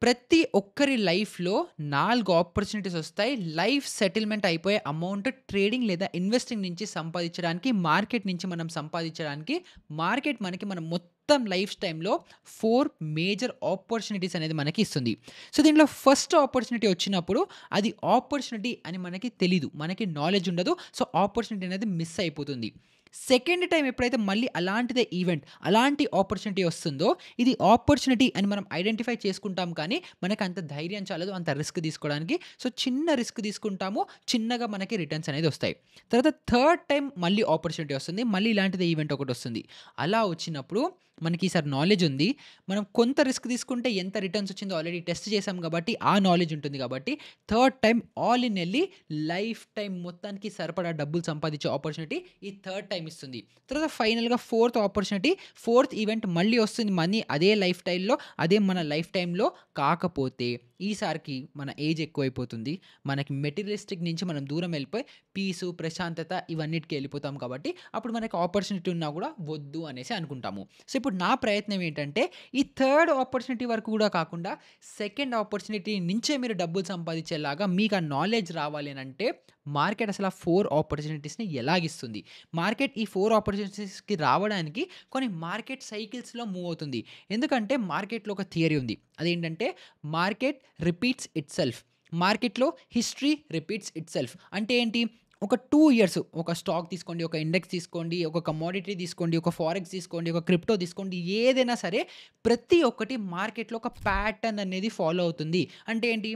ప్రతి ఒక్కరి లైఫ్‌లో 4 ఆపర్చునిటీస్ ఒస్తాయి. లైఫ్ సెటిల్‌మెంట్ అయిపోయే అమౌంట్ ట్రేడింగ్ లేదా ఇన్వెస్టింగ్ నుంచి సంపాదించడానికి, మార్కెట్ నుంచి మనం సంపాదించడానికి, మార్కెట్ మనకి మన మొత్తం లైఫ్ టైమ్‌లో 4 మేజర్ ఆపర్చునిటీస్ అనేది మనకి ఇస్తుంది. సో, దీంట్లో ఫస్ట్ ఆపర్చునిటీ వచ్చినప్పుడు అది ఆపర్చునిటీ అని మనకి తెలీదు. మనకి నాలెడ్జ్ ఉండదు. సో, ఆపర్చునిటీ అనేది మిస్ అయిపోతుంది. సెకండ్ టైమ్ ఎప్పుడైతే మళ్ళీ అలాంటిదే ఈవెంట్, అలాంటి ఆపర్చునిటీ వస్తుందో, ఇది ఆపర్చునిటీ అని మనం ఐడెంటిఫై చేసుకుంటాం కానీ, మనకంత ధైర్యం చాలదు అంత రిస్క్ తీసుకోవడానికి. సో, చిన్న రిస్క్ తీసుకుంటాము. చిన్నగా మనకి రిటర్న్స్ అనేది వస్తాయి. తర్వాత థర్డ్ టైమ్ మళ్ళీ ఆపర్చునిటీ వస్తుంది. మళ్ళీ ఇలాంటిదే ఈవెంట్ ఒకటొస్తుంది. అలా వచ్చినప్పుడు మనకి ఈసారి నాలెడ్జ్ ఉంది. మనం కొంత రిస్క్ తీసుకుంటే ఎంత రిటర్న్స్ వచ్చిందో ఆల్రెడీ టెస్ట్ చేసాం కాబట్టి, ఆ నాలెడ్జ్ ఉంటుంది కాబట్టి, థర్డ్ టైమ్ ఆల్ ఇన్ ఎళ్లి లైఫ్ టైమ్ మొత్తానికి సరిపడా డబ్బులు సంపాదించే ఆపర్చునిటీ ఈ థర్డ్ టైమ్ ఇస్తుంది. తర్వాత ఫైనల్‌గా ఫోర్త్ ఆపర్చునిటీ, ఫోర్త్ ఈవెంట్ మళ్ళీ వస్తుంది. మనీ అదే లైఫ్ టైమ్‌లో, అదే మన లైఫ్ టైమ్‌లో కాకపోతే ఈసారికి మన ఏజ్ ఎక్కువైపోతుంది. మనకి మెటీరియలిస్టిక్ నుంచి మనం దూరం వెళ్ళిపోయి పీసు, ప్రశాంతత ఇవన్నిటికి ఎళ్ళిపోతాం కాబట్టి, అప్పుడు మనకి ఆపర్చునిటీ ఉన్నా గూడా వద్దు అనేసి అనుకుంటాము. సో, ఇప్పుడు నా ప్రయత్నం ఏంటంటే, ఈ థర్డ్ ఆపర్చునిటీ వరకు గూడా కాకుండా, సెకండ్ ఆపర్చునిటీ నుంచే మీరు డబ్బులు సంపాదించేలాగా మీకు ఆ నాలెడ్జ్ రావాలి అనంటే, మార్కెట్ అసలు ఆ 4 ఆపర్చునిటీస్‌ని ఎలాగిస్తుంది? మార్కెట్ ఈ 4 ఆపర్చునిటీస్‌కి రావడానికి కొన్ని మార్కెట్ సైకిల్స్‌లో మూవ్ అవుతుంది. ఎందుకంటే మార్కెట్‌లో ఒక థియరీ ఉంది. అదేంటంటే మార్కెట్ రిపీట్స్ ఇట్‌సెల్ఫ్. మార్కెట్‌లో హిస్టరీ రిపీట్స్ ఇట్‌సెల్ఫ్. అంటే ఏంటి? ఒక 2 ఇయర్స్ ఒక స్టాక్ తీసుకోండి, ఒక ఇండెక్స్ తీసుకోండి, ఒక కమోడిటీ తీసుకోండి, ఒక ఫారెక్స్ తీసుకోండి, ఒక క్రిప్టో తీసుకోండి, ఏదైనా సరే ప్రతి ఒక్కటి మార్కెట్‌లో ఒక ప్యాటర్న్ అనేది ఫాలో అవుతుంది. అంటే ఏంటి?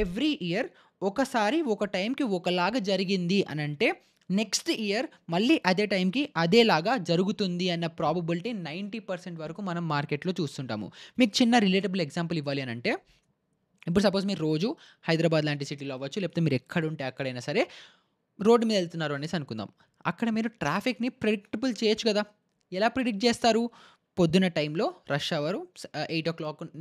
ఎవ్రీ ఇయర్ ఒకసారి ఒక టైంకి ఒకలాగా జరిగింది అనంటే, నెక్స్ట్ ఇయర్ మళ్ళీ అదే టైంకి అదేలాగా జరుగుతుంది అన్న ప్రాబబిలిటీ 90% వరకు మనం మార్కెట్‌లో చూస్తుంటాము. మీకు చిన్న రిలేటబుల్ ఎగ్జాంపుల్ ఇవ్వాలి అనంటే, ఇప్పుడు సపోజ్ మీరు రోజు హైదరాబాద్ లాంటి సిటీలో అవ్వచ్చు, లేకపోతే మీరు ఎక్కడుంటే అక్కడైనా సరే రోడ్డు మీద ఎళ్తున్నారు అనేసి అనుకుందాం. అక్కడ మీరు ట్రాఫిక్‌ని ప్రిడిక్టబుల్ చేయొచ్చు గదా! ఎలా ప్రిడిక్ట్ జేస్తారు? పొద్దున్న టైంలో రష్ అవరు 8:00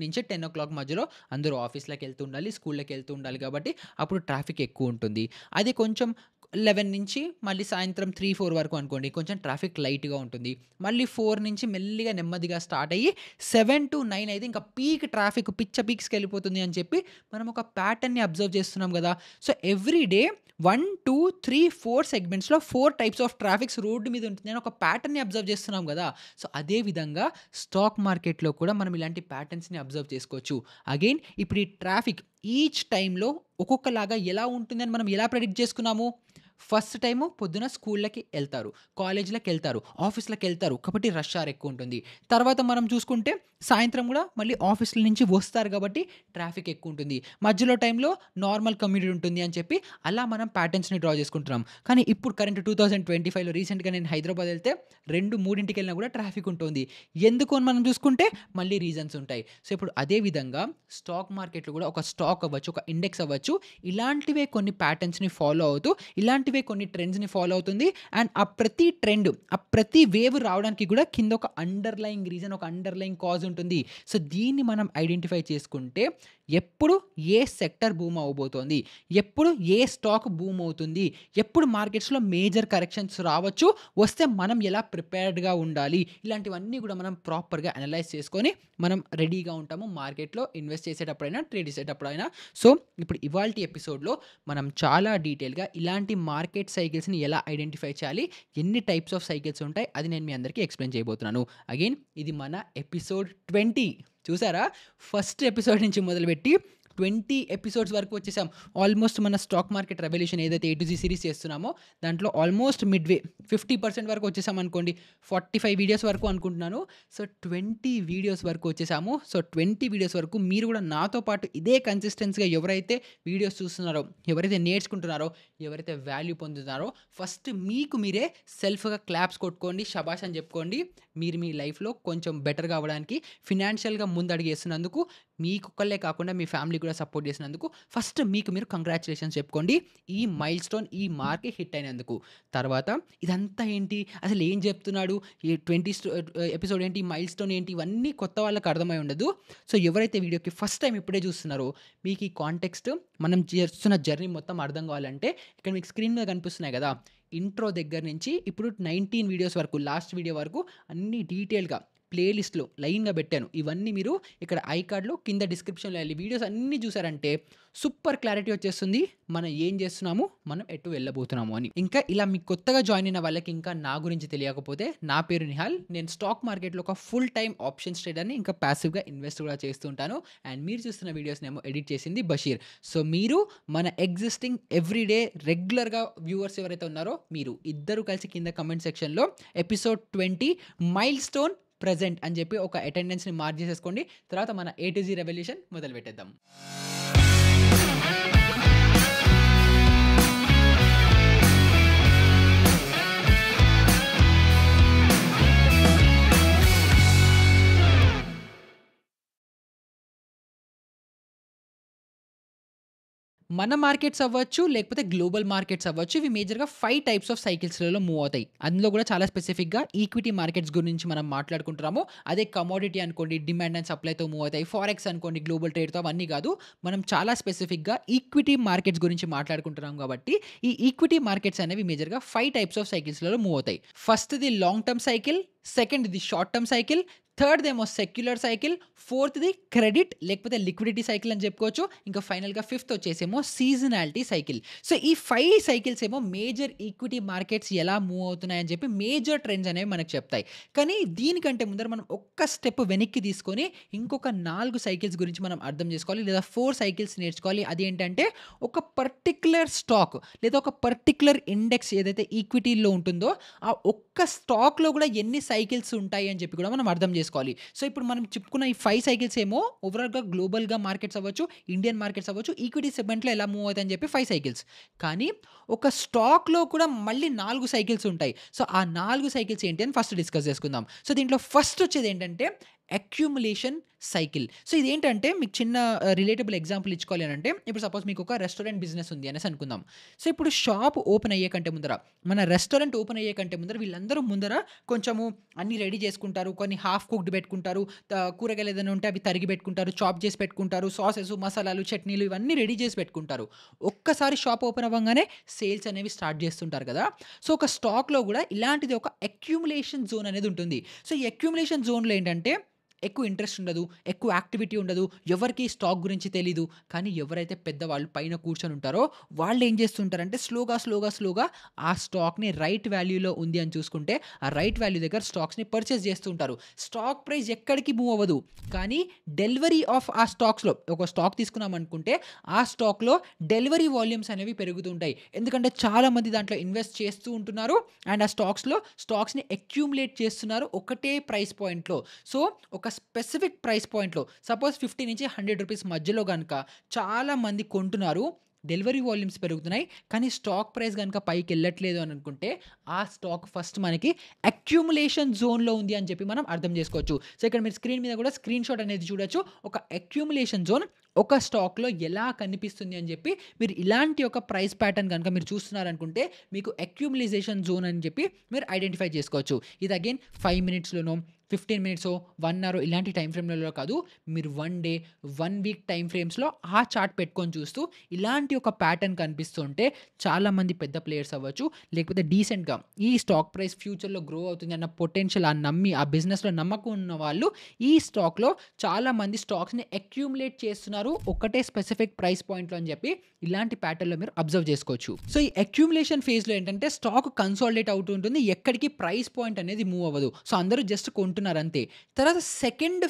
నుంచి 10:00 మధ్యలో అందరూ ఆఫీస్‌లకెళ్తూ ఉండాలి, స్కూల్‌లకెళ్తూ ఉండాలి గాబట్టి, అప్పుడు ట్రాఫిక్ ఎక్కువుంటుంది. అది కొంచెం 11 నుంచి మళ్ళీ సాయంత్రం 3, 4 వరకు అనుకోండి. కొంచెం ట్రాఫిక్ లైట్‌గా ఉంటుంది. మళ్ళీ 4 నుంచి మెల్లిగా నెమ్మదిగా స్టార్ట్ అయ్యి 7-9 అయితే ఇంకా పీక్ ట్రాఫిక్ పిచ్చ పీక్స్‌కెళ్ళిపోతుంది అని చెప్పి మనం ఒక ప్యాటర్న్‌ని అబ్జర్వ్ చేస్తున్నాం గదా! So, every day 1, 2, 3, 4 సెగ్మెంట్స్‌లో 4 types of traffics road మీద ఉంటుంది అని ఒక ప్యాటర్న్‌ని అబ్జర్వ్ చేస్తున్నాం గదా! సో, అదే విధంగా స్టాక్ మార్కెట్‌లో కూడా మనం ఇలాంటి ప్యాటర్న్స్‌ని అబ్జర్వ్ చేసుకోవచ్చు. అగైన్ ఇప్పుడు ఈ ట్రాఫిక్ ఈచ్ టైమ్‌లో ఒక్కొక్కలాగా ఎలా ఉంటుందని మనం ఎలా ప్రెడిక్ట్ చేసుకున్నాము? ఫస్ట్ టైము పొద్దున స్కూల్‌లకి ఎళ్తారు, కాలేజ్‌లకెళ్తారు, ఆఫీస్‌లకెళ్తారు. కాబట్టి రష్ అవర్ ఎక్కువుంటుంది. తర్వాత మనం చూసుకుంటే సాయంత్రం గూడా మళ్ళీ ఆఫీస్‌ల నుంచి వస్తారు గాబట్టి ట్రాఫిక్ ఎక్కువుంటుంది. మధ్యలో టైంలో నార్మల్ కమ్యూట్ ఉంటుంది అని చెప్పి అలా మనం ప్యాటర్న్స్‌ని డ్రా చేసుకుంటున్నాం. కానీ ఇప్పుడు కరెంట్ 2025లో రీసెంట్‌గా నేను హైదరాబాద్ ఎళ్తే 2, 3కెళ్ళినా గూడా ట్రాఫిక్ ఉంటుంది. ఎందుకు అని మనం చూసుకుంటే మళ్ళీ రీజన్స్ ఉంటాయి. సో, ఇప్పుడు అదే విధంగా స్టాక్ మార్కెట్‌లో గూడా ఒక స్టాక్ అవ్వచ్చు, ఒక ఇండెక్స్ అవ్వచ్చు. ఇలాంటివే కొన్ని ప్యాటర్న్స్‌ని ఫాలో అవుతూ, ఇలాంటివే కొన్ని ట్రెండ్స్‌ని ఫాలో అవుతుంది. అండ్ ఆ ప్రతి ట్రెండ్, ఆ ప్రతి వేవ్ రావడానికి గూడా కింద ఒక అండర్‌లయింగ్ రీజన్, ఒక అండర్‌లయింగ్ కాజ్ ఉంటుంది. సో, దీన్ని మనం ఐడెంటిఫై చేసుకుంటే ఎప్పుడు ఏ సెక్టర్ బూమ్ అవ్వబోతోంది? ఎప్పుడు ఏ స్టాక్ బూమ్ అవుతుంది? ఎప్పుడు మార్కెట్స్‌లో మేజర్ కరెక్షన్స్ రావచ్చు? వస్తే మనం ఎలా ప్రిపేర్డ్‌గా ఉండాలి? ఇలాంటివన్నీ గూడా మనం ప్రాపర్‌గా అనలైజ్ చేసుకొని, మనం రెడీగా ఉంటాము మార్కెట్‌లో ఇన్వెస్ట్ చేసేటప్పుడైనా, ట్రేడ్ చేసేటప్పుడైనా. సో, ఇప్పుడు ఇవాల్టి ఎపిసోడ్‌లో మనం చాలా డీటెయిల్‌గా ఇలాంటి మార్కెట్ సైకిల్స్‌ని ఎలా ఐడెంటిఫై చేయాలి? ఎన్ని టైప్స్ ఆఫ్ సైకిల్స్ ఉంటాయి? అది నేను మీ అందరికీ ఎక్స్‌ప్లెయిన్ చేయబోతున్నాను. అగైన్ ఇది మన ఎపిసోడ్ 20 చూసారా? ఫస్ట్ ఎపిసోడ్ నుంచి మొదలుపెట్టి 20 ఎపిసోడ్స్ వరకు వచ్చేసాం. ఆల్మోస్ట్ మన స్టాక్ మార్కెట్ రెవల్యూషన్ ఏదైతే ఏ టు జీ సీరీస్ చేస్తున్నామో, దాంట్లో ఆల్మోస్ట్ మిడ్‌వే 50% వరకు వచ్చేసాం అనుకోండి. 45 వీడియోస్ వరకు అనుకుంటున్నాను. సో, 20 వీడియోస్ వరకు వచ్చేసాము. సో, 20 వీడియోస్ వరకు మీరు కూడా నాతో పాటు ఇదే కన్సిస్టెన్సీగా ఎవరైతే వీడియోస్ చూస్తున్నారో, ఎవరైతే నేర్చుకుంటున్నారో, ఎవరైతే వాల్యూ పొందుతున్నారో, ఫస్ట్ మీకు మీరే సెల్ఫ్‌గా క్లాప్స్ కొట్టుకోండి. శభాష్ అని చెప్పుకోండి. మీరు మీ లైఫ్‌లో కొంచెం బెటర్‌గా అవ్వడానికి, ఫినాన్షియల్‌గా ముందడుగేస్తున్నందుకు, మీకొక్కళ్ళే కాకుండా మీ ఫ్యామిలీ కూడా సపోర్ట్ చేసినందుకు ఫస్ట్ మీకు మీరు కంగ్రాచ్యులేషన్స్ చెప్పుకోండి. ఈ మైల్‌స్టోన్, ఈ మార్క్ హిట్ అయినందుకు. తర్వాత ఇదంతా ఏంటి? అసలు ఏం చెప్తున్నాడు? ఈ 20 ఎపిసోడ్ ఏంటి? మైల్‌స్టోన్ ఏంటి? ఇవన్నీ కొత్త వాళ్ళకి అర్థమై ఉండదు. సో, ఎవరైతే వీడియోకి ఫస్ట్ టైమ్ ఇప్పుడే చూస్తున్నారో, మీకు ఈ కాంటెక్స్ట్ మనం చేస్తున్న జర్నీ మొత్తం అర్థం కావాలంటే, ఇక్కడ మీకు స్క్రీన్ మీద కనిపిస్తున్నాయి కదా! ఇంట్రో దగ్గర నుంచి ఇప్పుడు 19 వీడియోస్ వరకు, లాస్ట్ వీడియో వరకు అన్నీ డీటెయిల్‌గా ప్లే లిస్ట్‌లో లైన్‌గా పెట్టాను. ఇవన్నీ మీరు ఇక్కడ ఐ కార్డ్‌లో కింద డిస్క్రిప్షన్‌లో ఎళ్లి వీడియోస్ అన్నీ చూసారంటే సూపర్ క్లారిటీ వచ్చేస్తుంది. మనం ఏం చేస్తున్నాము, మనం ఎటు వెళ్ళబోతున్నాము అని. ఇంకా ఇలా మీకు కొత్తగా జాయిన్ అయిన వాళ్ళకి ఇంకా నా గురించి తెలియకపోతే నా పేరు నిహాల్. నేను స్టాక్ మార్కెట్‌లో ఒక ఫుల్ టైమ్ ఆప్షన్స్ ట్రేడర్‌ని. ఇంకా పాసివ్‌గా ఇన్వెస్ట్ కూడా చేస్తూ ఉంటాను. అండ్ మీరు చూస్తున్న వీడియోస్‌నేమో ఎడిట్ చేసింది బషీర్. సో మీరు మన ఎగ్జిస్టింగ్ ఎవ్రీడే రెగ్యులర్‌గా వ్యూవర్స్ ఎవరైతే ఉన్నారో మీరు ఇద్దరు కలిసి కింద కామెంట్ సెక్షన్‌లో ఎపిసోడ్ 20 మైల్‌స్టోన్ ప్రెజెంట్ అని చెప్పి ఒక అటెండెన్స్‌ని మార్క్ చేసేసుకోండి. తర్వాత మన ఏ టు జీ రెవల్యూషన్ మొదలుపెట్టేద్దాం. మన మార్కెట్స్ అవ్వచ్చు, లేకపోతే గ్లోబల్ మార్కెట్స్ అవ్వచ్చు. ఇవి మేజర్‌గా 5 టైప్స్ ఆఫ్ సైకిల్స్‌లలో మూవ్ అవుతాయి. అందులో కూడా చాలా స్పెసిఫిక్‌గా ఈక్విటీ మార్కెట్స్ గురించి మనం మాట్లాడుకుంటున్నాము. అదే కమోడిటీ అనుకోండి, డిమాండ్ అండ్ సప్లైతో మూవ్ అవుతాయి. ఫారెక్స్ అనుకోండి, గ్లోబల్ ట్రేడ్‌తో అవన్నీ కాదు. మనం చాలా స్పెసిఫిక్‌గా ఈక్విటీ మార్కెట్స్ గురించి మాట్లాడుకుంటున్నాం కాబట్టి, ఈ ఈక్విటీ మార్కెట్స్ అనేవి మేజర్‌గా 5 టైప్స్ ఆఫ్ సైకిల్స్‌లలో మూవ్ అవుతాయి. ఫస్ట్‌ది లాంగ్ టర్మ్ సైకిల్, సెకండ్‌ది షార్ట్ టర్మ్ సైకిల్, థర్డ్‌దేమో సెక్యులర్ సైకిల్, ఫోర్త్‌ది క్రెడిట్ లేకపోతే లిక్విడిటీ సైకిల్ అని చెప్పుకోవచ్చు. ఇంకా ఫైనల్‌గా ఫిఫ్త్ వచ్చేసేమో సీజనాలిటీ సైకిల్. సో ఈ 5 సైకిల్స్ ఏమో మేజర్ ఈక్విటీ మార్కెట్స్ ఎలా మూవ్ అవుతున్నాయని చెప్పి మేజర్ ట్రెండ్స్ అనేవి మనకు చెప్తాయి. కానీ దీనికంటే ముందర మనం ఒక్క స్టెప్ వెనక్కి తీసుకొని ఇంకొక 4 సైకిల్స్ గురించి మనం అర్థం చేసుకోవాలి. లేదా 4 సైకిల్స్ నేర్చుకోవాలి. అదేంటంటే ఒక పర్టిక్యులర్ స్టాక్ లేదా ఒక పర్టిక్యులర్ ఇండెక్స్ ఏదైతే ఈక్విటీలో ఉంటుందో ఆ ఒక్క స్టాక్‌లో కూడా ఎన్ని సైకిల్స్ ఉంటాయి అని చెప్పి కూడా మనం అర్థం చేసుకోవాలి. సో ఇప్పుడు మనం చెప్పుకున్న ఈ 5 సైకిల్స్ ఏమో ఓవరాల్‌గా గ్లోబల్‌గా మార్కెట్స్ అవ్వచ్చు, ఇండియన్ మార్కెట్స్ అవ్వచ్చు, ఈక్విటీ సెగ్మెంట్‌లో ఎలా మూవ్ అవుతాయని చెప్పి 5 సైకిల్స్. కానీ ఒక స్టాక్‌లో కూడా మళ్ళీ 4 సైకిల్స్ ఉంటాయి. సో ఆ 4 సైకిల్స్ ఏంటి అని ఫస్ట్ డిస్కస్ చేసుకుందాం. సో దీంట్లో ఫస్ట్ వచ్చేది ఏంటంటే అక్యుములేషన్ సైకిల్. సో ఇదేంటంటే మీకు చిన్న రిలేటబుల్ ఎగ్జాంపుల్ ఇచ్చుకోవాలి అనంటే, ఇప్పుడు సపోజ్ మీకు ఒక రెస్టారెంట్ బిజినెస్ ఉంది అనేసి అనుకుందాం. సో ఇప్పుడు షాప్ ఓపెన్ అయ్యే కంటే ముందర, మన రెస్టారెంట్ ఓపెన్ అయ్యే కంటే ముందర వీళ్ళందరూ ముందర కొంచెము అన్నీ రెడీ చేసుకుంటారు. కొన్ని హాఫ్ కుక్డ్ పెట్టుకుంటారు. కూరగాయలు ఏదైనా ఉంటే అవి తరిగి పెట్టుకుంటారు. చాప్ చేసి పెట్టుకుంటారు. సాసెస్, మసాలాలు, చట్నీలు ఇవన్నీ రెడీ చేసి పెట్టుకుంటారు. ఒక్కసారి షాప్ ఓపెన్ అవ్వంగానే సేల్స్ అనేవి స్టార్ట్ చేస్తుంటారు కదా! సో ఒక స్టాక్‌లో కూడా ఇలాంటిది ఒక అక్యుములేషన్ జోన్ అనేది ఉంటుంది. సో ఈ అక్యుములేషన్ జోన్‌లో ఏంటంటే ఎక్కువ ఇంట్రెస్ట్ ఉండదు. ఎక్కువ యాక్టివిటీ ఉండదు. ఎవరికీ స్టాక్ గురించి తెలీదు. కానీ ఎవరైతే పెద్దవాళ్ళు పైన కూర్చొని ఉంటారో వాళ్ళు ఏం చేస్తుంటారంటే స్లోగా ఆ స్టాక్‌ని రైట్ వాల్యూలో ఉంది అని చూసుకుంటే ఆ రైట్ వాల్యూ దగ్గర స్టాక్స్‌ని పర్చేస్ చేస్తూ ఉంటారు. స్టాక్ ప్రైస్ ఎక్కడికి మూవ్ అవ్వదు. కానీ డెలివరీ ఆఫ్ ఆ స్టాక్స్‌లో ఒక స్టాక్ తీసుకున్నామనుకుంటే ఆ స్టాక్‌లో డెలివరీ వాల్యూమ్స్ అనేవి పెరుగుతూ ఉంటాయి. ఎందుకంటే చాలామంది దాంట్లో ఇన్వెస్ట్ చేస్తూ ఉంటున్నారు. అండ్ ఆ స్టాక్స్‌ని అక్యుములేట్ చేస్తున్నారు ఒకటే ప్రైస్ పాయింట్‌లో. సో ఒక స్పెసిఫిక్ ప్రైస్ పాయింట్‌లో సపోజ్ 50 నుంచి రూ. 100 మధ్యలో గనక చాలా మంది కొంటున్నారు. డెలివరీ వాల్యూమ్స్ పెరుగుతున్నాయి. కానీ స్టాక్ ప్రైస్ గనక పైకెళ్ళట్లేదు అని అనుకుంటే, ఆ స్టాక్ ఫస్ట్ మనకి అక్యుములేషన్ జోన్‌లో ఉంది అని చెప్పి మనం అర్థం చేసుకోవచ్చు. సో ఇక్కడ మీరు స్క్రీన్ మీద కూడా స్క్రీన్ షాట్ అనేది చూడొచ్చు. ఒక అక్యుములేషన్ జోన్ ఒక స్టాక్‌లో ఎలా కనిపిస్తుంది అని చెప్పి మీరు ఇలాంటి ఒక ప్రైస్ ప్యాటర్న్ గనక మీరు చూస్తున్నారనుకుంటే, మీకు అక్యుములైజేషన్ జోన్ అని చెప్పి మీరు ఐడెంటిఫై చేసుకోవచ్చు. ఇది అగైన్ 5 మినిట్స్‌లోనో 15 మినిట్సో, 1 అవరో ఇలాంటి టైమ్ ఫ్రేమ్‌లలో కాదు. మీరు 1 డే, 1 వీక్ టైమ్ ఫ్రేమ్స్‌లో ఆ చార్ట్ పెట్టుకొని చూస్తూ ఇలాంటి ఒక ప్యాటర్న్ కనిపిస్తుంటే చాలామంది పెద్ద ప్లేయర్స్ అవ్వచ్చు, లేకపోతే డీసెంట్‌గా ఈ స్టాక్ ప్రైస్ ఫ్యూచర్‌లో గ్రో అవుతుంది అన్న పొటెన్షియల్ నమ్మి ఆ బిజినెస్‌లో నమ్మకం ఉన్న వాళ్ళు ఈ స్టాక్‌లో చాలామంది స్టాక్స్‌ని అక్యుములేట్ చేస్తున్నారు. ఒకటే స్పెసిఫిక్ ప్రైస్ పాయింట్‌లో అని చెప్పి ఇలాంటి ప్యాటర్న్‌లో మీరు అబ్జర్వ్ చేసుకోవచ్చు. సో ఈ అక్యుములేషన్ ఫేజ్‌లో ఏంటంటే స్టాక్ కన్సాలిడేట్ అవుతూ ఉంటుంది. ఎక్కడికి ప్రైస్ పాయింట్ అనేది మూవ్ అవ్వదు. సో అందరూ జస్ట్ కొంటున్నారు అంతే. తర్వాత సెకండ్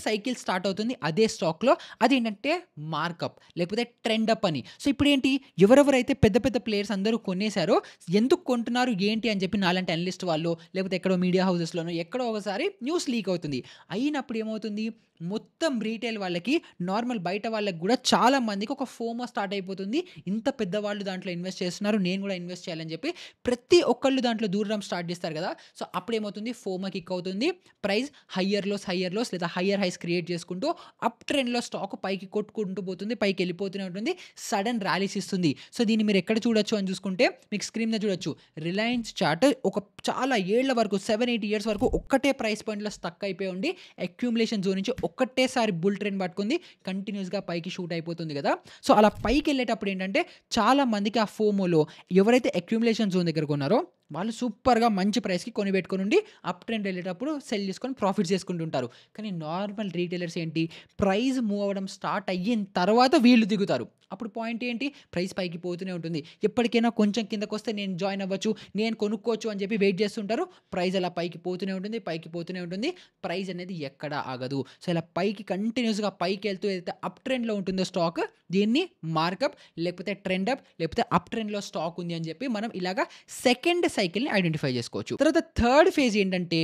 సైకిల్ స్టార్ట్ అవుతుంది అదే స్టాక్‌లో. అదేంటంటే మార్కప్ లేకపోతే ట్రెండ్ అప్ అని. సో ఇప్పుడేంటి ఎవరెవరైతే పెద్ద పెద్ద ప్లేయర్స్ అందరూ కొనేసారో ఎందుకు కొంటున్నారు ఏంటి అని చెప్పి నాలాంటి అనలిస్ట్ వాళ్ళు లేకపోతే ఎక్కడో మీడియా హౌసెస్‌లోనో ఎక్కడో ఒకసారి న్యూస్ లీక్ అవుతుంది. అయినప్పుడు ఏమవుతుంది మొత్తం రీటైల్ వాళ్ళకి, నార్మల్ బయట వాళ్ళకి కూడా చాలా మందికి ఒక ఫోమో స్టార్ట్ అయిపోతుంది. ఇంత పెద్దవాళ్ళు దాంట్లో ఇన్వెస్ట్ చేస్తున్నారు. నేను కూడా ఇన్వెస్ట్ చేయాలని చెప్పి ప్రతి ఒక్కళ్ళు దాంట్లో దూరడం స్టార్ట్ చేస్తారు కదా! సో అప్పుడేమవుతుంది ఫోమో కిక్ అవుతుంది. ప్రైస్ హయ్యర్ లోస్ లేదా హయ్యర్ హైస్ క్రియేట్ చేసుకుంటూ అప్ ట్రెండ్‌లో స్టాక్ పైకి కొట్టుకుంటూ పోతుంది. పైకి వెళ్ళిపోతూనే ఉంటుంది. సడన్ ర్యాలీస్ ఇస్తుంది. సో దీన్ని మీరు ఎక్కడ చూడొచ్చు అని చూసుకుంటే మీకు స్క్రీన్ మీద చూడొచ్చు. రిలయన్స్ చార్ట్ ఒక చాలా ఏళ్ల వరకు 7, 8 ఇయర్స్ వరకు ఒక్కటే ప్రైస్ పాయింట్‌లో స్టక్ అయిపోయి ఉండి అక్యుములేషన్ జోన్ నుంచి ఒక్కటేసారి బుల్ ట్రెండ్ పట్టుకుంది. కంటిన్యూస్‌గా పైకి షూట్ అయిపోతుంది కదా! సో అలా పైకి వెళ్ళేటప్పుడు ఏంటంటే చాలా మందికి ఆ ఫోమోలో ఎవరైతే అక్యుములేషన్ జోన్ దగ్గర కొన్నారో వాళ్ళు సూపర్‌గా మంచి ప్రైస్‌కి కొనిపెట్టుకొనుండి అప్ ట్రెండ్ ఎళ్ళేటప్పుడు సెల్ చేసుకొని ప్రాఫిట్స్ చేసుకుంటుంటారు. కానీ నార్మల్ రిటైలర్స్ ఏంటి ప్రైస్ మూవ్ అవ్వడం స్టార్ట్ అయిన తర్వాత వీళ్ళు దిగుతారు. అప్పుడు పాయింట్ ఏంటి? ప్రైస్ పైకి పోతూనే ఉంటుంది. ఎప్పటికైనా కొంచెం కిందకొస్తే నేను జాయిన్ అవ్వచ్చు, నేను కొనుక్కోవచ్చు అని చెప్పి వెయిట్ చేస్తుంటారు. ప్రైస్ అలా పైకి పోతూనే ఉంటుంది. పైకి పోతూనే ఉంటుంది. ప్రైస్ అనేది ఎక్కడ ఆగదు. సో, ఇలా పైకి కంటిన్యూయస్‌గా పైకెళ్తూ ఏదైతే అప్ ట్రెండ్‌లో ఉంటుందో స్టాక్ దీన్ని మార్కప్ లేకపోతే ట్రెండ్ అప్ లేకపోతే అప్ ట్రెండ్‌లో స్టాక్ ఉంది అని చెప్పి మనం ఇలాగా సెకండ్ సైకిల్‌ని ఐడెంటిఫై చేసుకోవచ్చు. తర్వాత థర్డ్ ఫేజ్ ఏంటంటే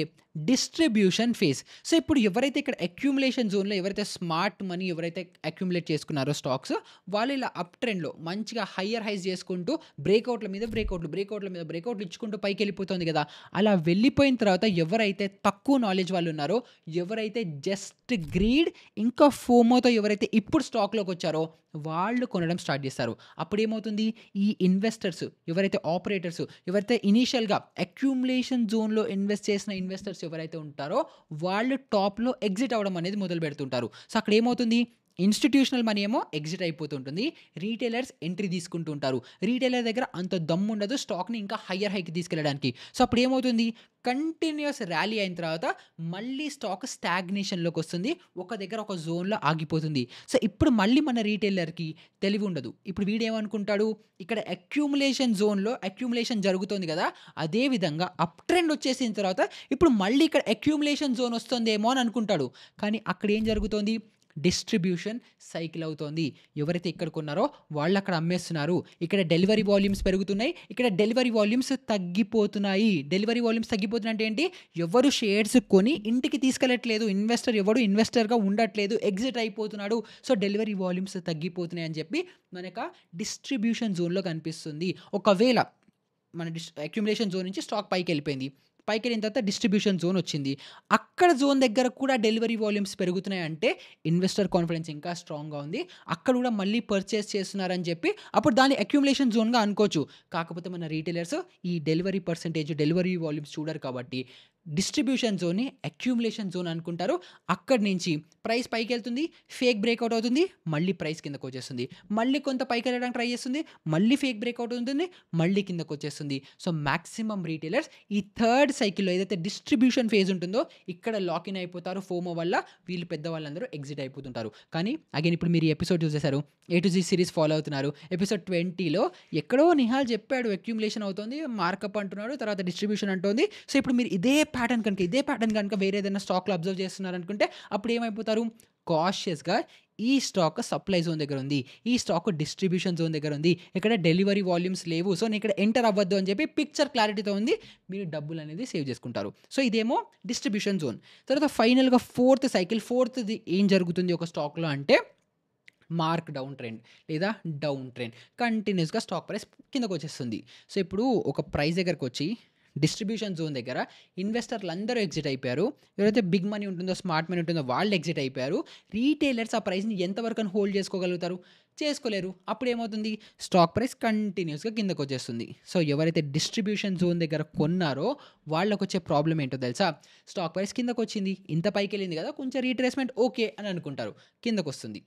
డిస్ట్రిబ్యూషన్ ఫేజ్. సో, ఇప్పుడు ఎవరైతే ఇక్కడ అక్యుములేషన్ జోన్‌లో ఎవరైతే స్మార్ట్ మనీ ఎవరైతే అక్యుములేట్ చేసుకున్నారో స్టాక్స్ వాళ్ళు ఇలా అప్ ట్రెండ్‌లో మంచిగా హయ్యర్ హైస్ చేసుకుంటూ బ్రేకౌట్‌ల మీద బ్రేకౌట్‌లు, బ్రేకౌట్‌ల మీద బ్రేకౌట్‌లు ఇచ్చుకుంటూ పైకెళ్ళిపోతుంది కదా! అలా వెళ్ళిపోయిన తర్వాత ఎవరైతే తక్కువ నాలెడ్జ్ వాళ్ళు ఉన్నారో, ఎవరైతే జస్ట్ గ్రీడ్ ఇంకా ఫోమోతో ఎవరైతే ఇప్పుడు స్టాక్‌లోకొచ్చారో వాళ్ళు కొనడం స్టార్ట్ చేస్తారు. అప్పుడేమవుతుంది? ఈ ఇన్వెస్టర్స్ ఎవరైతే ఆపరేటర్స్ ఎవరైతే ఇనీషియల్‌గా అక్యుములేషన్ జోన్‌లో ఇన్వెస్ట్ చేసిన ఇన్వెస్టర్స్ ఎవరైతే ఉంటారో వాళ్ళు టాప్‌లో ఎగ్జిట్ అవ్వడం అనేది మొదలుపెడుతుంటారు. సో, అక్కడేమవుతుంది? ఇన్‌స్టిట్యూషనల్ మనీ ఏమో ఎగ్జిట్ అయిపోతుంటుంది. రిటైలర్స్ ఎంట్రీ తీసుకుంటూ ఉంటారు. రిటైలర్ దగ్గర అంత దమ్ముండదు స్టాక్‌ని ఇంకా హయ్యర్ హైకి తీసుకెళ్ళడానికి. సో, అప్పుడేమవుతుంది? కంటిన్యూయస్ ర్యాలీ అయిన తర్వాత మళ్ళీ స్టాక్ స్టాగ్నేషన్‌లోకొస్తుంది. ఒక దగ్గర ఒక జోన్‌లో ఆగిపోతుంది. సో, ఇప్పుడు మళ్ళీ మన రిటైలర్‌కి తెలివుండదు. ఇప్పుడు వీడేమనుకుంటాడు? ఇక్కడ అక్యుములేషన్ జోన్‌లో అక్యుములేషన్ జరుగుతోంది గదా! అదే విధంగా అప్ ట్రెండ్ వచ్చేసిన తర్వాత ఇప్పుడు మళ్ళీ ఇక్కడ అక్యుములేషన్ జోన్ వస్తుందేమో అని అనుకుంటాడు. కానీ అక్కడేం జరుగుతోంది? డిస్ట్రిబ్యూషన్ సైకిల్ అవుతోంది. ఎవరైతే ఇక్కడ కొన్నారో వాళ్ళు అక్కడ అమ్మేస్తున్నారు. ఇక్కడ డెలివరీ వాల్యూమ్స్ పెరుగుతున్నాయి. ఇక్కడ డెలివరీ వాల్యూమ్స్ తగ్గిపోతున్నాయి. డెలివరీ వాల్యూమ్స్ తగ్గిపోతున్నాయి అంటే ఏంటి? ఎవరు షేర్స్ కొని ఇంటికి తీసుకెళ్ళట్లేదు. ఇన్వెస్టర్ ఎవడు ఇన్వెస్టర్‌గా ఉండట్లేదు. ఎగ్జిట్ అయిపోతున్నాడు. సో, డెలివరీ వాల్యూమ్స్ తగ్గిపోతున్నాయి అని చెప్పి మనక డిస్ట్రిబ్యూషన్ జోన్‌లో కనిపిస్తుంది. ఒకవేళ మన అక్యుములేషన్ జోన్ నుంచి స్టాక్ పైకెళ్ళిపోయింది. పైకెళ్ళిన తర్వాత డిస్ట్రిబ్యూషన్ జోన్ వచ్చింది. అక్కడ జోన్ దగ్గర కూడా డెలివరీ వాల్యూమ్స్ పెరుగుతున్నాయంటే ఇన్వెస్టర్ కాన్ఫిడెన్స్ ఇంకా స్ట్రాంగ్‌గా ఉంది. అక్కడ కూడా మళ్ళీ పర్చేస్ చేస్తున్నారని చెప్పి అప్పుడు దాన్ని అక్యుములేషన్ జోన్‌గా అనుకోవచ్చు. కాకపోతే మన రిటైలర్స్ ఈ డెలివరీ పర్సెంటేజ్, డెలివరీ వాల్యూమ్స్ చూడరు కాబట్టి డిస్ట్రిబ్యూషన్ జోన్‌ని అక్యుములేషన్ జోన్ అనుకుంటారు. అక్కడి నుంచి ప్రైస్ పైకెళ్తుంది. ఫేక్ బ్రేకౌట్ అవుతుంది. మళ్ళీ ప్రైస్ కిందకొచ్చేస్తుంది. మళ్ళీ కొంత పైకెళ్ళడానికి ట్రై చేస్తుంది. మళ్ళీ ఫేక్ బ్రేకౌట్ ఉంటుంది. మళ్ళీ కిందకొచ్చేస్తుంది. సో, మాక్సిమం రిటైలర్స్ ఈ థర్డ్ సైకిల్‌లో ఏదైతే డిస్ట్రిబ్యూషన్ ఫేజ్ ఉంటుందో ఇక్కడ లాక్ ఇన్ అయిపోతారు. ఫోమో వల్ల వీళ్ళు పెద్దవాళ్ళందరూ ఎగ్జిట్ అయిపోతుంటారు. కానీ అగైన్ ఇప్పుడు మీరు ఈ ఎపిసోడ్ చూసేసారు. A to Z series follow అవుతున్నారు. ఎపిసోడ్ 20లో ఎక్కడో నిహాల్ చెప్పాడు అక్యుములేషన్ అవుతోంది. మార్కప్ అంటున్నాడు. తర్వాత డిస్ట్రిబ్యూషన్ అంటోంది. సో, ఇప్పుడు మీరు ఇదే ప్యాటర్న్ కనుక వేరే ఏదైనా స్టాక్‌లో అబ్జర్వ్ చేస్తున్నారనుకుంటే అప్పుడు ఏమైపోతారు? కాషియస్‌గా ఈ స్టాక్ సప్లై జోన్ దగ్గర ఉంది. ఈ స్టాక్ డిస్ట్రిబ్యూషన్ జోన్ దగ్గర ఉంది. ఇక్కడ డెలివరీ వాల్యూమ్స్ లేవు. సో, నేను ఇక్కడ ఎంటర్ అవ్వద్దు అని చెప్పి పిక్చర్ క్లారిటీతో ఉంది. మీరు డబ్బులనేది సేవ్ చేసుకుంటారు. సో, ఇదేమో డిస్ట్రిబ్యూషన్ జోన్. తర్వాత ఫైనల్‌గా ఫోర్త్ సైకిల్ ఫోర్త్‌ది ఏం జరుగుతుంది ఒక స్టాక్‌లో అంటే మార్క్ డౌన్ ట్రెండ్ లేదా డౌన్ ట్రెండ్. కంటిన్యూయస్‌గా స్టాక్ ప్రైస్ కిందకొచ్చేస్తుంది. సో, ఇప్పుడు ఒక ప్రైస్ దగ్గరకొచ్చి డిస్ట్రిబ్యూషన్ జోన్ దగ్గర ఇన్వెస్టర్లందరూ ఎగ్జిట్ అయిపోయారు. ఎవరైతే బిగ్ మనీ ఉంటుందో, స్మార్ట్ మనీ ఉంటుందో వాళ్ళు ఎగ్జిట్ అయిపోయారు. రిటైలర్స్ ఆ ప్రైస్‌ని ఎంతవరకని హోల్డ్ చేసుకోగలుగుతారు? చేసుకోలేరు. అప్పుడేమవుతుంది? స్టాక్ ప్రైస్ కంటిన్యూయస్‌గా కిందకొచ్చేస్తుంది. సో, ఎవరైతే డిస్ట్రిబ్యూషన్ జోన్ దగ్గర కొన్నారో వాళ్ళకొచ్చే ప్రాబ్లమ్ ఏంటో తెలుసా? స్టాక్ ప్రైస్ కిందకొచ్చింది. ఇంత పైకెళ్ళింది కదా! కొంచెం రీట్రేస్‌మెంట్ ఓకే అని అనుకుంటారు. కిందకొస్తుంది.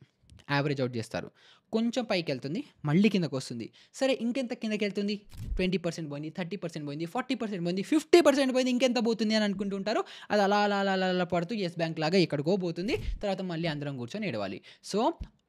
యావరేజ్ అవుట్ చేస్తారు. కొంచెం పైకెళ్తుంది. మళ్ళీ కిందకొస్తుంది. సరే ఇంకెంత కిందకెళ్తుంది? 20% పోయింది, 30% పోయింది, 40% పోయింది, 50% పోయింది. ఇంకెంత పోతుంది అని అనుకుంటూ ఉంటారు. అది అలా, అలా, అలా, అలా, అలా పడుతూ యెస్ బ్యాంక్ లాగా ఎక్కడికో పోతుంది. తర్వాత మళ్ళీ అందరం కూర్చొని ఏడవాలి. సో,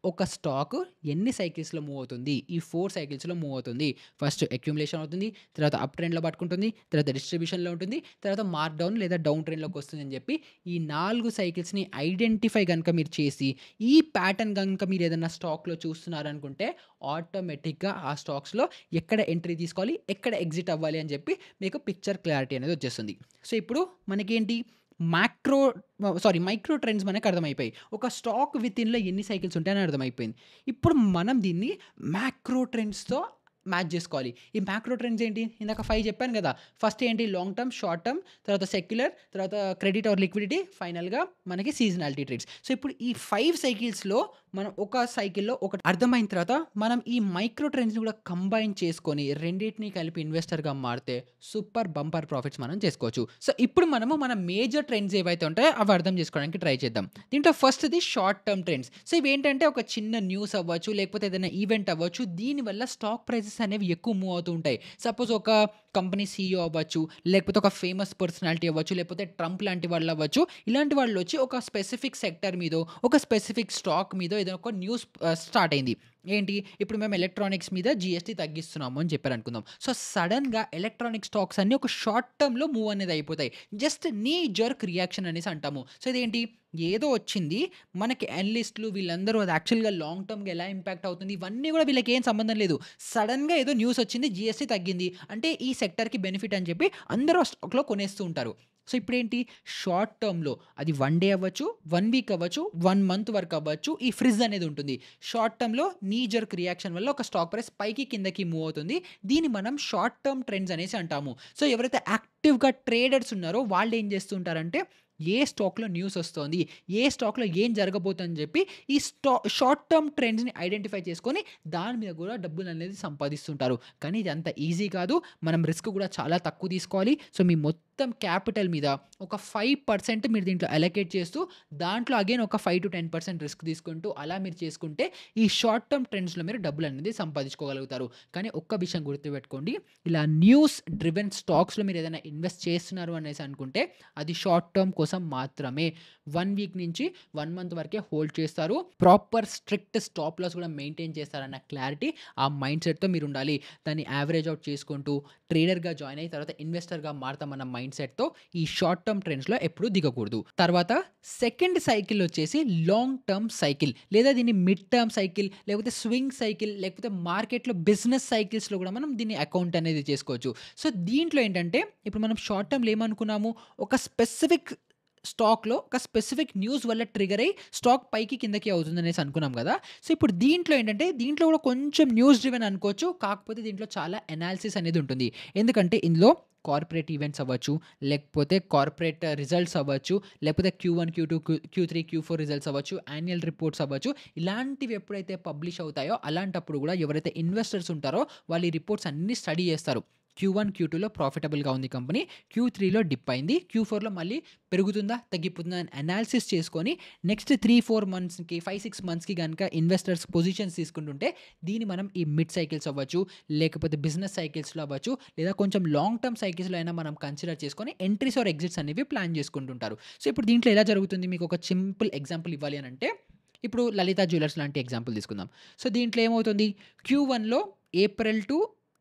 ఒక స్టాక్ ఎన్ని సైకిల్స్‌లో మూవ్ అవుతుంది? ఈ 4 సైకిల్స్‌లో మూవ్ అవుతుంది. ఫస్ట్ అక్యుములేషన్ అవుతుంది. తర్వాత అప్ ట్రెండ్‌లో పట్టుకుంటుంది. తర్వాత డిస్ట్రిబ్యూషన్‌లో ఉంటుంది. తర్వాత మార్క్ డౌన్ లేదా డౌన్ ట్రెండ్‌లోకి వస్తుంది అని చెప్పి ఈ 4 సైకిల్స్‌ని ఐడెంటిఫై గనుక మీరు చేసి ఈ ప్యాటర్న్ గనుక మీరు ఏదైనా స్టాక్‌లో చూస్తున్నారనుకుంటే ఆటోమేటిక్‌గా ఆ స్టాక్స్‌లో ఎక్కడ ఎంట్రీ తీసుకోవాలి? ఎక్కడ ఎగ్జిట్ అవ్వాలి? అని చెప్పి మీకు పిక్చర్ క్లారిటీ అనేది వచ్చేస్తుంది. సో, ఇప్పుడు మనకేంటి మైక్రో ట్రెండ్స్ మనకు అర్థమైపోయాయి. ఒక స్టాక్ వితిన్‌లో ఎన్ని సైకిల్స్ ఉంటాయని అర్థమైపోయింది. ఇప్పుడు మనం దీన్ని మ్యాక్రో ట్రెండ్స్‌తో మ్యాచ్ జేసుకోవాలి. ఈ మ్యాక్రో ట్రెండ్స్ ఏంటి? ఇందాక 5 చెప్పాను గదా! ఫస్ట్ ఏంటి? లాంగ్ టర్మ్, షార్ట్ టర్మ్, తర్వాత సెక్యులర్, తర్వాత క్రెడిట్ ఆర్ లిక్విడిటీ, ఫైనల్‌గా మనకి సీజనాలిటీ ట్రేడ్స్. సో, ఇప్పుడు ఈ 5 సైకిల్స్‌లో మనం ఒక సైకిల్‌లో ఒకటి అర్థమైన తర్వాత మనం ఈ మైక్రో ట్రెండ్స్‌ని కూడా కంబైన్ చేసుకొని రెండిటిని కలిపి ఇన్వెస్టర్‌గా మారితే సూపర్ బంపర్ ప్రాఫిట్స్ మనం చేసుకోవచ్చు. సో, ఇప్పుడు మనము మన మేజర్ ట్రెండ్స్ ఏవైతే ఉంటాయో అవి అర్థం చేసుకోవడానికి ట్రై చేద్దాం. దీంట్లో ఫస్ట్‌ది షార్ట్ టర్మ్ ట్రెండ్స్. సో, ఇవేంటంటే ఒక చిన్న న్యూస్ అవ్వచ్చు, లేకపోతే ఏదైనా ఈవెంట్ అవ్వచ్చు. దీనివల్ల స్టాక్ ప్రైస్ అనాలిసిస్ అనేవి ఎక్కువ మూవ్ అవుతూ ఉంటాయి. సపోజ్ ఒక కంపెనీ సీఈఓ అవ్వచ్చు, లేకపోతే ఒక ఫేమస్ పర్సనాలిటీ అవ్వచ్చు, లేకపోతే ట్రంప్ లాంటి వాళ్ళు అవ్వచ్చు. ఇలాంటి వాళ్ళు వచ్చి ఒక స్పెసిఫిక్ సెక్టర్ మీదో, ఒక స్పెసిఫిక్ స్టాక్ మీదో ఏదో ఒక న్యూస్ స్టార్ట్ అయింది. ఏంటి ఇప్పుడు మేము ఎలక్ట్రానిక్స్ మీద జీఎస్టీ తగ్గిస్తున్నాము అని చెప్పారనుకుందాం. సో సడన్‌గా ఎలక్ట్రానిక్ స్టాక్స్ అన్నీ ఒక షార్ట్ టర్మ్‌లో మూవ్ అనేది అయిపోతాయి. జస్ట్ నీ జర్క్ రియాక్షన్ అనేసి అంటాము. సో ఇదేంటి ఏదో వచ్చింది. మనకి అనలిస్ట్‌లు వీళ్ళందరూ అది యాక్చువల్‌గా లాంగ్ టర్మ్‌గా ఎలా ఇంపాక్ట్ అవుతుంది ఇవన్నీ కూడా వీళ్ళకి ఏం సంబంధం లేదు. సడన్‌గా ఏదో న్యూస్ వచ్చింది. జీఎస్టీ తగ్గింది. అంటే ఈ సెక్టర్‌కి బెనిఫిట్ అని చెప్పి అందరూ ఆ స్టాక్‌లో కొనేస్తూ ఉంటారు. సో ఇప్పుడేంటి షార్ట్ టర్మ్‌లో అది 1 డే అవ్వచ్చు, 1 వీక్ అవ్వచ్చు, 1 మంత్ వరకు అవ్వచ్చు. ఈ ఫ్రిజ్ అనేది ఉంటుంది. షార్ట్ టర్మ్‌లో నీ జర్క్ రియాక్షన్ వల్ల ఒక స్టాక్ ప్రైస్ పైకి కిందకి మూవ్ అవుతుంది. దీన్ని మనం షార్ట్ టర్మ్ ట్రెండ్స్ అనేసి అంటాము. సో ఎవరైతే యాక్టివ్‌గా ట్రేడర్స్ ఉన్నారో వాళ్ళు ఏం చేస్తూ ఉంటారంటే ఏ స్టాక్‌లో న్యూస్ వస్తోంది, ఏ స్టాక్‌లో ఏం జరగబోతుందని చెప్పి ఈ షార్ట్ టర్మ్ ట్రెండ్స్‌ని ఐడెంటిఫై చేసుకొని దాని మీద కూడా డబ్బులనేది సంపాదిస్తుంటారు. కానీ ఇది అంత ఈజీ కాదు. మనం రిస్క్ కూడా చాలా తక్కువ తీసుకోవాలి. సో మీ మొత్తం క్యాపిటల్ మీద ఒక 5% మీరు దీంట్లో అలొకేట్ చేస్తూ దాంట్లో అగైన్ ఒక 5-10% రిస్క్ తీసుకుంటూ అలా మీరు చేసుకుంటే ఈ షార్ట్ టర్మ్ ట్రెండ్స్‌లో మీరు డబ్బులనేది సంపాదించుకోగలుగుతారు. కానీ ఒక్క విషయం గుర్తుపెట్టుకోండి. ఇలా న్యూస్ డ్రివెన్ స్టాక్స్‌లో మీరు ఏదైనా ఇన్వెస్ట్ చేస్తున్నారు అనేసి అనుకుంటే అది షార్ట్ టర్మ్ కోసం మాత్రమే. 1 వీక్ నుంచి 1 మంత్ వరకే హోల్డ్ చేస్తారు. ప్రాపర్ స్ట్రిక్ట్ స్టాప్ లాస్ కూడా మెయింటైన్ చేస్తారన్న క్లారిటీ ఆ మైండ్ సెట్‌తో మీరు ఉండాలి. దాన్ని యావరేజ్ అవుట్ చేసుకుంటూ ట్రేడర్‌గా జాయిన్ అయిన తర్వాత ఇన్వెస్టర్‌గా మారతామన్న మైండ్ సెట్‌తో ఈ షార్ట్ టర్మ్ ట్రెండ్స్‌లో ఎప్పుడూ దిగకూడదు. తర్వాత సెకండ్ సైకిల్ వచ్చేసి లాంగ్ టర్మ్ సైకిల్ లేదా దీన్ని మిడ్ టర్మ్ సైకిల్ లేకపోతే స్వింగ్ సైకిల్ లేకపోతే మార్కెట్‌లో బిజినెస్ సైకిల్స్‌లో కూడా మనం దీన్ని అకౌంట్ అనేది చేసుకోవచ్చు. సో దీంట్లో ఏంటంటే ఇప్పుడు మనం షార్ట్ టర్మ్‌లో ఏమనుకున్నాము ఒక స్పెసిఫిక్ స్టాక్‌లో ఒక స్పెసిఫిక్ న్యూస్ వల్ల ట్రిగ్గర్ అయ్యి స్టాక్ పైకి కిందకి అవుతుందనేసి అనుకున్నాం గదా! సో ఇప్పుడు దీంట్లో ఏంటంటే దీంట్లో కూడా కొంచెం న్యూస్ డ్రివెన్ అనుకోవచ్చు. కాకపోతే దీంట్లో చాలా అనాలిసిస్ అనేది ఉంటుంది. ఎందుకంటే ఇందులో కార్పొరేట్ ఈవెంట్స్ అవ్వచ్చు, లేకపోతే కార్పొరేట్ రిజల్ట్స్ అవ్వచ్చు, లేకపోతే Q1, Q2, Q3, Q4 results అవ్వచ్చు, యాన్యుయల్ రిపోర్ట్స్ అవ్వచ్చు. ఇలాంటివి ఎప్పుడైతే పబ్లిష్ అవుతాయో అలాంటప్పుడు కూడా ఎవరైతే ఇన్వెస్టర్స్ ఉంటారో వాళ్ళు ఈ రిపోర్ట్స్ అన్నీ స్టడీ చేస్తారు. Q1, Q2లో ప్రాఫిటబుల్‌గా ఉంది కంపెనీ. Q3లో డిప్ అయింది. Q4లో మళ్ళీ పెరుగుతుందా? తగ్గిపోతుందా? అని అనాలిసిస్ చేసుకొని నెక్స్ట్ 3-4 మంత్స్‌కి 5-6 మంత్స్‌కి గనుక ఇన్వెస్టర్స్ పొజిషన్స్ తీసుకుంటుంటే దీన్ని మనం ఈ మిడ్ సైకిల్స్ అవ్వచ్చు, లేకపోతే బిజినెస్ సైకిల్స్‌లో అవ్వచ్చు, లేదా కొంచెం లాంగ్ టర్మ్ సైకిల్స్‌లో అయినా మనం కన్సిడర్ చేసుకొని ఎంట్రీస్ ఆర్ ఎగ్జిట్స్ అనేవి ప్లాన్ చేసుకుంటుంటారు. సో ఇప్పుడు దీంట్లో ఎలా జరుగుతుంది? మీకు ఒక సింపుల్ ఎగ్జాంపుల్ ఇవ్వాలి అనంటే ఇప్పుడు లలిత జ్యువెలర్స్ లాంటి ఎగ్జాంపుల్ తీసుకుందాం. సో దీంట్లో ఏమవుతుంది? Q1లో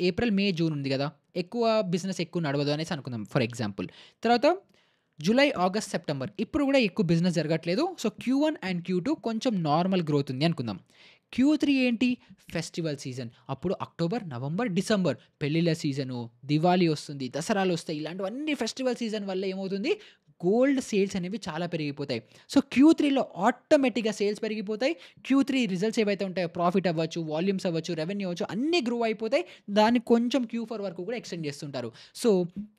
ఏప్రిల్, మే, జూన్ ఉంది గదా! ఎక్కువ బిజినెస్ ఎక్కువ నడవదు అనేసి అనుకుందాం ఫర్ ఎగ్జాంపుల్. తర్వాత జులై, ఆగస్ట్, సెప్టెంబర్ ఇప్పుడు గూడా ఎక్కువ బిజినెస్ జరగట్లేదు. సో Q1 అండ్ Q2 కొంచెం నార్మల్ గ్రోత్ ఉంది అనుకుందాం. Q3 ఏంటి? Festival season. అప్పుడు అక్టోబర్, నవంబర్, డిసెంబర్ పెళ్ళిళ్ళ సీజను, దివాళీ వస్తుంది, దసరాలొస్తాయి. ఇలాంటివన్నీ ఫెస్టివల్ సీజన్ వల్ల ఏమవుతుంది? గోల్డ్ సేల్స్ అనేవి చాలా పెరిగిపోతాయి. సో Q3లో ఆటోమేటిక్‌గా సేల్స్ పెరిగిపోతాయి. Q3 రిజల్ట్స్ ఏవైతే ఉంటాయో ప్రాఫిట్ అవ్వచ్చు, వాల్యూమ్స్ అవ్వచ్చు, రెవెన్యూ అవ్వచ్చు అన్నీ గ్రో అయిపోతాయి. దాన్ని కొంచెం Q4 వరకు కూడా ఎక్స్‌టెండ్ చేస్తుంటారు. సో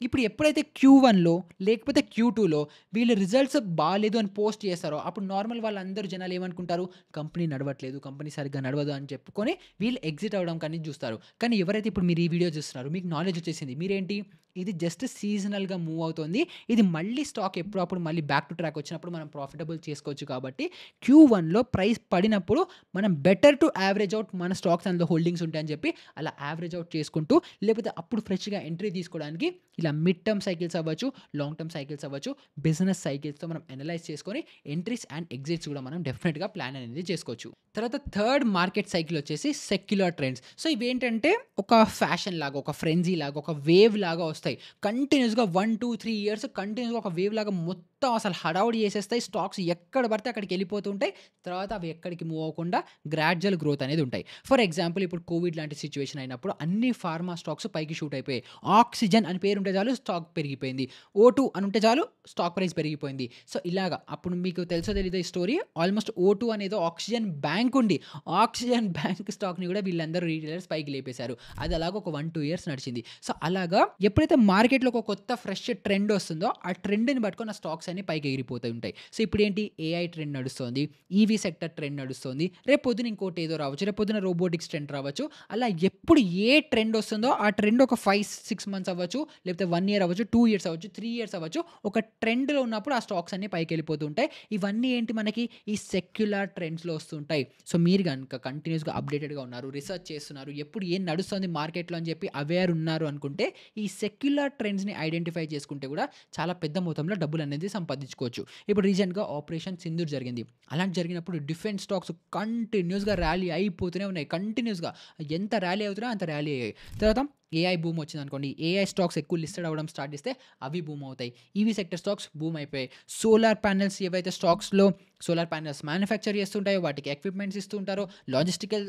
ఇప్పుడు ఎప్పుడైతే Q1లో లేకపోతే Q2లో వీళ్ళు రిజల్ట్స్ బాలేదు అని పోస్ట్ చేస్తారో అప్పుడు నార్మల్ వాళ్ళందరూ జనాలు ఏమనుకుంటారు? కంపెనీ నడవట్లేదు, కంపెనీ సరిగ్గా నడవదు అని చెప్పుకొని వీళ్ళు ఎగ్జిట్ అవ్వడం కానీ చూస్తారు. కానీ ఎవరైతే ఇప్పుడు మీరు ఈ వీడియో చూస్తున్నారో మీకు నాలెడ్జ్ వచ్చేసింది. మీరేంటి ఇది జస్ట్ సీజనల్‌గా మూవ్ అవుతుంది. ఇది మళ్ళీ స్టాక్ ఎప్పుడప్పుడు మళ్ళీ బ్యాక్ టు ట్రాక్ వచ్చినప్పుడు మనం ప్రాఫిటబుల్ చేసుకోవచ్చు కాబట్టి Q1లో ప్రైస్ పడినప్పుడు మనం బెటర్ టు యావరేజ్ అవుట్ మన స్టాక్స్ అందులో హోల్డింగ్స్ ఉంటాయని చెప్పి అలా యావరేజ్ అవుట్ చేసుకుంటూ లేకపోతే అప్పుడు ఫ్రెష్‌గా ఎంట్రీ తీసుకోవడానికి ఇలా మిడ్ టర్మ్ సైకిల్స్ అవ్వచ్చు, లాంగ్ టర్మ్ సైకిల్స్ అవ్వచ్చు, బిజినెస్ సైకిల్స్‌తో మనం అనలైజ్ చేసుకొని ఎంట్రీస్ అండ్ ఎగ్జిట్స్ కూడా మనం డెఫినిట్‌గా ప్లాన్ అనేది చేసుకోవచ్చు. తర్వాత థర్డ్ మార్కెట్ సైకిల్ వచ్చేసి సెక్యులర్ ట్రెండ్స్. సో ఇవేంటంటే ఒక ఫ్యాషన్ లాగా, ఒక ఫ్రెంజీ లాగా, ఒక వేవ్ లాగా వస్తాయి. కంటిన్యూస్‌గా 1, 2, 3 ఇయర్స్ కంటిన్యూస్‌గా ఒక వేవ్ లాగా మొత్తం అసలు హడావుడి చేసేస్తాయి. స్టాక్స్ ఎక్కడ పడితే అక్కడికి వెళ్ళిపోతూ ఉంటాయి. తర్వాత అవి ఎక్కడికి మూవ్ అవ్వకుండా గ్రాడ్యువల్ గ్రోత్ అనేది ఉంటాయి. ఫర్ ఎగ్జాంపుల్ ఇప్పుడు కోవిడ్ లాంటి సిట్యుయేషన్ అయినప్పుడు అన్ని ఫార్మా స్టాక్స్ పైకి షూట్ అయిపోయాయి. ఆక్సిజన్ అని పేరు ఉంటే చాలు స్టాక్ పెరిగిపోయింది. O2 అని ఉంటే చాలు స్టాక్ ప్రైస్ పెరిగిపోయింది. సో ఇలాగా అప్పుడు మీకు తెలుసో తెలీదో ఈ స్టోరీ ఆల్మోస్ట్ O2 అనేదో ఆక్సిజన్ బ్యాంక్ ఉండి ఆక్సిజన్ బ్యాంక్ స్టాక్‌ని కూడా వీళ్ళందరూ రిటైలర్స్ పైకి లేపేశారు. అది అలాగా ఒక 1-2 ఇయర్స్ నడిచింది. సో అలాగా ఎప్పుడైతే మార్కెట్‌లో ఒక కొత్త ఫ్రెష్ ట్రెండ్ వస్తుందో ఆ ట్రెండ్‌ని పట్టుకొని ఆ స్టాక్స్ అన్నీ పైకి ఎగిరిపోతూ ఉంటాయి. సో ఇప్పుడేంటి ఏఐ ట్రెండ్ నడుస్తోంది. ఈవీ సెక్టర్ ట్రెండ్ నడుస్తోంది. రేపు పొద్దున ఇంకోటి ఏదో రావచ్చు. రేపు పొద్దున రోబోటిక్స్ ట్రెండ్ రావచ్చు. అలా ఎప్పుడు ఏ ట్రెండ్ వస్తుందో ఆ ట్రెండ్ ఒక 5-6 మంత్స్ అవ్వచ్చు, లేకపోతే 1 ఇయర్ అవ్వచ్చు, 2 ఇయర్స్ అవ్వచ్చు, 3 ఇయర్స్ అవ్వచ్చు. ఒక ట్రెండ్‌లో ఉన్నప్పుడు ఆ స్టాక్స్ అన్నీ పైకెళ్ళిపోతూ ఉంటాయి. ఇవన్నీ ఏంటి మనకి ఈ సెక్యులర్ ట్రెండ్స్‌లో వస్తుంటాయి. సో మీరు గనుక కంటిన్యూస్‌గా అప్‌డేటెడ్‌గా ఉన్నారు, రిసర్చ్ చేస్తున్నారు, ఎప్పుడు ఏం నడుస్తుంది మార్కెట్‌లో అని చెప్పి అవేర్ ఉన్నారు అనుకుంటే ఈ సెక్యులర్ ట్రెండ్స్‌ని ఐడెంటిఫై చేసుకుంటే కూడా చాలా పెద్ద మొత్తంలో డబ్బులనేది సంపాదించుకోవచ్చు. ఇప్పుడు రీసెంట్‌గా ఆపరేషన్ సింధూర్ జరిగింది. అలాంటి జరిగినప్పుడు డిఫెన్స్ స్టాక్స్ కంటిన్యూస్‌గా ర్యాలీ అయిపోతూనే ఉన్నాయి. కంటిన్యూస్‌గా ఎంత ర్యాలీ అవుతున్నాయో అంత ర్యాలీ అయ్యాయి. తర్వాత ఏఐ బూమ్ వచ్చిందనుకోండి. ఏఐ స్టాక్స్ ఎక్కువ లిస్టెడ్ అవ్వడం స్టార్ట్ చేస్తే అవి బూమ్ అవుతాయి. ఈవీ సెక్టర్ స్టాక్స్ బూమ్ అయిపోయాయి. సోలార్ ప్యానెల్స్ ఏవైతే స్టాక్స్‌లో సోలార్ ప్యానెల్స్ మ్యానుఫ్యాక్చర్ చేస్తుంటాయో, వాటికి ఎక్విప్‌మెంట్స్ ఇస్తూ ఉంటారో, లాజిస్టికల్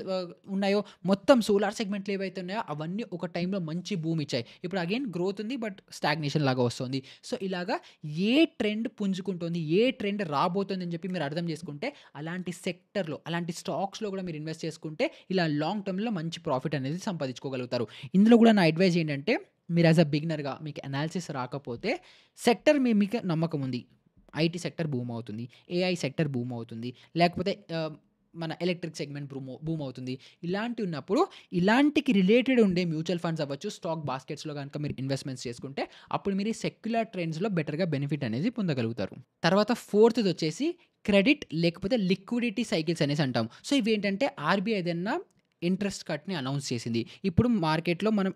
ఉన్నాయో, మొత్తం సోలార్ సెగ్మెంట్లు ఏవైతే ఉన్నాయో అవన్నీ ఒక టైంలో మంచి బూమ్ ఇచ్చాయి. ఇప్పుడు అగైన్ గ్రోత్ ఉంది. బట్ స్టాగ్నేషన్ లాగా వస్తుంది. సో ఇలాగా ఏ ట్రెండ్ పుంజుకుంటోంది, ఏ ట్రెండ్ రాబోతుంది అని చెప్పి మీరు అర్థం చేసుకుంటే అలాంటి సెక్టర్‌లో, అలాంటి స్టాక్స్‌లో కూడా మీరు ఇన్వెస్ట్ చేసుకుంటే ఇలా లాంగ్ టర్మ్‌లో మంచి ప్రాఫిట్ అనేది సంపాదించుకోగలుగుతారు. ఇందులో కూడా నా అడ్వైజ్ ఏంటంటే మీరు యాస్ ఎ బిగినర్‌గా మీకు అనాలిసిస్ రాకపోతే సెక్టర్ మీకు నమ్మకం ఉంది. ఐటీ సెక్టర్ బూమ్ అవుతుంది. ఏఐ సెక్టర్ బూమ్ అవుతుంది. లేకపోతే మన ఎలక్ట్రిక్ సెగ్మెంట్ బూమ్ అవుతుంది. ఇలాంటివి ఉన్నప్పుడు ఇలాంటికి రిలేటెడ్ ఉండే మ్యూచువల్ ఫండ్స్ అవ్వచ్చు, స్టాక్ బాస్కెట్స్‌లో గనుక మీరు ఇన్వెస్ట్‌మెంట్స్ చేసుకుంటే అప్పుడు మీరు ఈ సెక్యులర్ ట్రెండ్స్‌లో బెటర్‌గా బెనిఫిట్ అనేది పొందగలుగుతారు. తర్వాత ఫోర్త్‌దొచ్చేసి క్రెడిట్ లేకపోతే లిక్విడిటీ సైకిల్స్ అనేసి అంటాం. సో ఇవేంటంటే ఆర్‌బీఐ ఏదన్నా ఇంట్రెస్ట్ కట్‌ని అనౌన్స్ చేసింది. ఇప్పుడు మార్కెట్‌లో మనం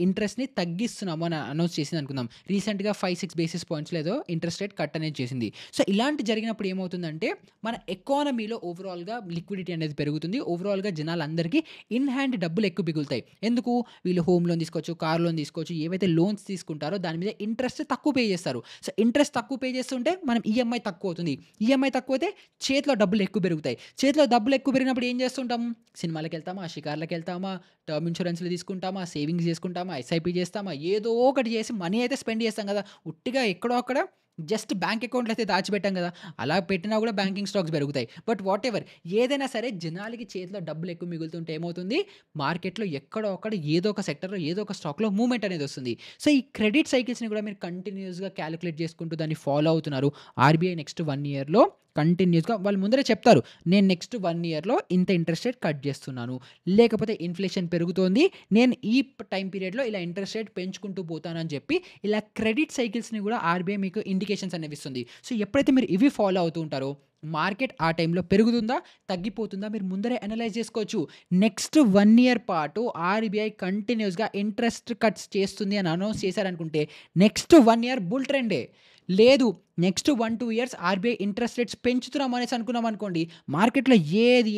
ఇంట్రెస్ట్‌ని తగ్గిస్తున్నాము అని అనౌన్స్ చేసింది అనుకుందాం. రీసెంట్‌గా 5-6 బేసిస్ పాయింట్స్‌లో ఏదో ఇంట్రెస్ట్ రేట్ కట్ అనేది చేసింది. సో ఇలాంటి జరిగినప్పుడు ఏమవుతుందంటే మన ఎకానమీలో ఓవరాల్‌గా లిక్విడిటీ అనేది పెరుగుతుంది. ఓవరాల్‌గా జనాలందరికీ ఇన్ హ్యాండ్ డబ్బులు ఎక్కువ మిగులుతాయి. ఎందుకు? వీళ్ళు హోమ్ లోన్ తీసుకోవచ్చు, కార్ లోన్ తీసుకోవచ్చు. ఏవైతే లోన్స్ తీసుకుంటారో దాని మీద ఇంట్రెస్ట్ తక్కువ పే చేస్తారు. సో ఇంట్రెస్ట్ తక్కువ పే చేస్తుంటే మనం ఈఎంఐ తక్కువ అవుతుంది. ఈఎంఐ తక్కువైతే చేతిలో డబ్బులు ఎక్కువ పెరుగుతాయి. చేతిలో డబ్బులు ఎక్కువ పెరిగినప్పుడు ఏం చేస్తుంటాం? సినిమాలకెళ్తామా, షికార్లకెళ్తామా, టర్మ్ ఇన్స్యూరెన్స్‌లు తీసుకుంటామా, సేవింగ్స్ చేసుకుంటామా, ఎస్ఐపి చేస్తామా, ఏదో ఒకటి చేసి మనీ అయితే స్పెండ్ చేస్తాం కదా! ఉట్టిగా ఎక్కడో అక్కడ జస్ట్ బ్యాంక్ అకౌంట్‌లో అయితే దాచిపెట్టాం కదా! అలా పెట్టినా కూడా బ్యాంకింగ్ స్టాక్స్ పెరుగుతాయి. బట్ వాటెవర్ ఏదైనా సరే జనాలకి చేతిలో డబ్బులు ఎక్కువ మిగులుతుంటే ఏమవుతుంది? మార్కెట్‌లో ఎక్కడో అక్కడ ఏదో ఒక సెక్టర్‌లో ఏదో ఒక స్టాక్‌లో మూవ్‌మెంట్ అనేది వస్తుంది. సో ఈ క్రెడిట్ సైకిల్స్‌ని కూడా మీరు కంటిన్యూయస్‌గా కాలిక్యులేట్ చేసుకుంటూ దాన్ని ఫాలో అవుతున్నారు. ఆర్‌బీఐ నెక్స్ట్ 1 ఇయర్‌లో కంటిన్యూయస్‌గా వాళ్ళు ముందరే చెప్తారు. నేను నెక్స్ట్ 1 ఇయర్‌లో ఇంత ఇంట్రెస్ట్ రేట్ కట్ చేస్తున్నాను. లేకపోతే ఇన్‌ఫ్లేషన్ పెరుగుతోంది. నేను ఈ టైమ్ పీరియడ్‌లో ఇలా ఇంట్రెస్ట్ రేట్ పెంచుకుంటూ పోతానని చెప్పి ఇలా క్రెడిట్ సైకిల్స్‌ని కూడా ఆర్‌బీఐ మీకు ఇండికేషన్స్ అనేవి ఇస్తుంది. సో ఎప్పుడైతే మీరు ఇవి ఫాలో అవుతూ ఉంటారో మార్కెట్ ఆ టైంలో పెరుగుతుందా? తగ్గిపోతుందా? మీరు ముందరే అనలైజ్ చేసుకోవచ్చు. నెక్స్ట్ 1 ఇయర్ పాటు ఆర్‌బీఐ కంటిన్యూయస్‌గా ఇంట్రెస్ట్ కట్స్ చేస్తుంది అని అనౌన్స్ చేశారనుకుంటే నెక్స్ట్ 1 ఇయర్ బుల్ ట్రెండే. లేదు next 1-2 years RBI interest rates పెంచుతున్నాం అనేసి అనుకున్నాం అనుకోండి. మార్కెట్‌లో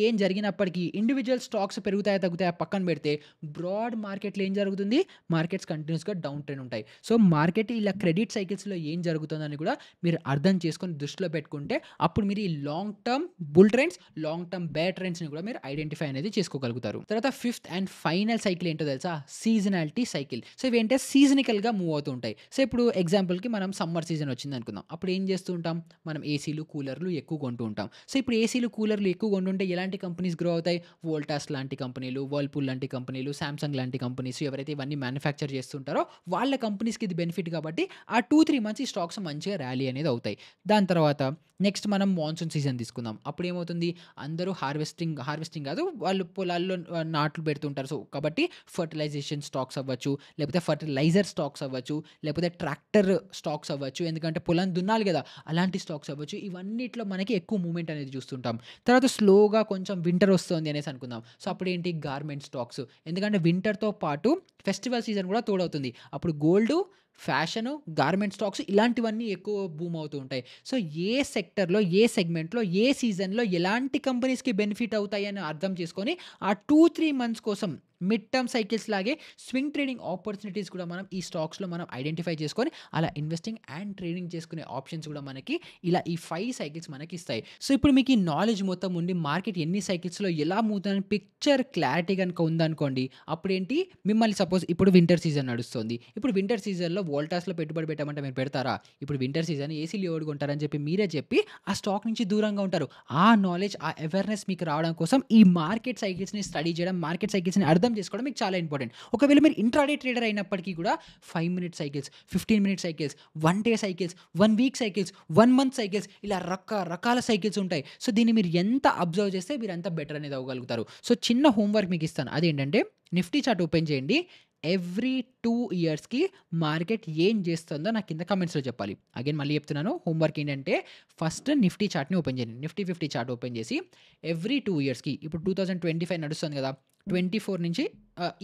ఏం జరిగినప్పటికీ ఇండివిడ్యువల్ స్టాక్స్ పెరుగుతాయా, తగ్గుతాయా పక్కన పెడితే బ్రాడ్ మార్కెట్‌లో ఏం జరుగుతుంది? మార్కెట్స్ కంటిన్యూయస్‌గా డౌన్ ట్రెండ్ ఉంటాయి. సో మార్కెట్ ఇలా క్రెడిట్ సైకిల్స్‌లో ఏం జరుగుతుందని కూడా మీరు అర్థం చేసుకొని దృష్టిలో పెట్టుకుంటే అప్పుడు మీరు ఈ long term bull trends, long term bear ట్రెండ్స్‌ని కూడా మీరు ఐడెంటిఫై అనేది చేసుకోగలుగుతారు. తర్వాత ఫిఫ్త్ అండ్ ఫైనల్ సైకిల్ ఏంటో తెలుసా? Seasonality cycle. సో ఇవేంటే సీజనికల్‌గా మూవ్ అవుతూ ఉంటాయి. సో ఇప్పుడు ఎగ్జాంపుల్‌కి మనం సమ్మర్ సీజన్ వచ్చిందనుకుందాం. అప్పుడు ఏం చేస్తూ ఉంటాం? మనం ఏసీలు, కూలర్‌లు ఎక్కువ కొంటూ ఉంటాం. సో ఇప్పుడు ఏసీలు, కూలర్‌లు ఎక్కువ కొంటుంటే ఎలాంటి కంపెనీస్ గ్రో అవుతాయి? వోల్టాస్ లాంటి కంపెనీలు, వర్ల్‌పూల్ లాంటి కంపెనీలు, సామ్‌సంగ్ లాంటి కంపెనీస్ ఎవరైతే ఇవన్నీ మ్యానుఫ్యాక్చర్ చేస్తుంటారో వాళ్ళ కంపెనీస్‌కి ఇది బెనిఫిట్ కాబట్టి ఆ 2-3 మంత్స్ ఈ స్టాక్స్ మంచిగా ర్యాలీ అనేది అవుతాయి. దాని తర్వాత నెక్స్ట్ మనం మాన్సూన్ సీజన్ తీసుకుందాం. అప్పుడేమవుతుంది? అందరూ హార్వెస్టింగ్ కాదు. వాళ్ళు పొలాల్లో నాట్లు పెడుతుంటారు. సో కాబట్టి ఫర్టిలైజేషన్ స్టాక్స్ అవ్వచ్చు, లేకపోతే ఫర్టిలైజర్ స్టాక్స్ అవ్వచ్చు, లేకపోతే ట్రాక్టర్ స్టాక్స్ అవ్వచ్చు. ఎందుకంటే పొలం దున్నాలి కదా! అలాంటి స్టాక్స్ అవ్వచ్చు. ఇవన్నిట్లో మనకి ఎక్కువ మూవ్‌మెంట్ అనేది చూస్తుంటాం. తర్వాత స్లోగా కొంచెం వింటర్ వస్తుంది అనేసి అనుకుందాం. సో అప్పుడేంటి? Garment stocks. ఎందుకంటే వింటర్‌తో పాటు ఫెస్టివల్ సీజన్ కూడా తోడవుతుంది. అప్పుడు గోల్డు, ఫ్యాషను, గార్మెంట్ స్టాక్స్ ఇలాంటివన్నీ ఎక్కువ బూమ్ అవుతూ ఉంటాయి. సో ఏ సెక్టర్‌లో, ఏ సెగ్మెంట్‌లో, ఏ సీజన్‌లో ఎలాంటి కంపెనీస్‌కి బెనిఫిట్ అవుతాయని అర్థం చేసుకొని ఆ 2-3 మంత్స్ కోసం మిడ్ టర్మ్ సైకిల్స్ లాగే స్వింగ్ ట్రేడింగ్ ఆపర్చునిటీస్ కూడా మనం ఈ స్టాక్స్‌లో మనం ఐడెంటిఫై చేసుకొని అలా ఇన్వెస్టింగ్ అండ్ ట్రేడింగ్ చేసుకునే ఆప్షన్స్ కూడా మనకి ఇలా ఈ 5 సైకిల్స్ మనకి ఇస్తాయి. సో ఇప్పుడు మీకు ఈ నాలెడ్జ్ మొత్తం ఉండి మార్కెట్ ఎన్ని సైకిల్స్‌లో ఎలా మూవ్ అవుతుందని పిక్చర్ క్లారిటీ గనుక ఉందనుకోండి. అప్పుడేంటి మిమ్మల్ని సపోజ్ ఇప్పుడు వింటర్ సీజన్ నడుస్తుంది. ఇప్పుడు వింటర్ సీజన్‌లో వోల్టాస్‌లో పెట్టుబడి పెట్టమంటే మీరు పెడతారా? ఇప్పుడు వింటర్ సీజన్ ఏసీలు ఎవడు కొంటారని చెప్పి మీరే చెప్పి ఆ స్టాక్ నుంచి దూరంగా ఉంటారు. ఆ నాలెడ్జ్, ఆ అవేర్‌నెస్ మీకు రావడం కోసం ఈ మార్కెట్ సైకిల్స్‌ని స్టడీ చేయడం, మార్కెట్ సైకిల్స్‌ని అర్థం అర్థం చేసుకోవడం మీకు చాలా ఇంపార్టెంట్. ఒకవేళ మీరు ఇంట్రాడే ట్రేడర్ అయినప్పటికీ కూడా 5 minute cycles, 15 minute cycles, 1 day cycles, 1 week cycles, 1 month cycles ఇలా రకరకాల సైకిల్స్ ఉంటాయి. సో, దీన్ని మీరు ఎంత అబ్జర్వ్ చేస్తే మీరంత బెటర్ అనేది అవ్వగలుగుతారు. సో, చిన్న హోంవర్క్ మీకు ఇస్తాను. అదేంటంటే నిఫ్టీ చార్ట్ ఓపెన్ చేయండి. ఎవ్రీ 2 ఇయర్స్‌కి మార్కెట్ ఏం చేస్తుందో నాకు కింద కామెంట్స్‌లో చెప్పాలి. అగైన్ మళ్ళీ చెప్తున్నాను. హోంవర్క్ ఏంటంటే ఫస్ట్ నిఫ్టీ చార్ట్‌ని ఓపెన్ చేయండి. నిఫ్టీ 50 చార్ట్ ఓపెన్ చేసి ఎవ్రీ 2 ఇయర్స్‌కి ఇప్పుడు 2025 నడుస్తుంది కదా! 24 నుంచి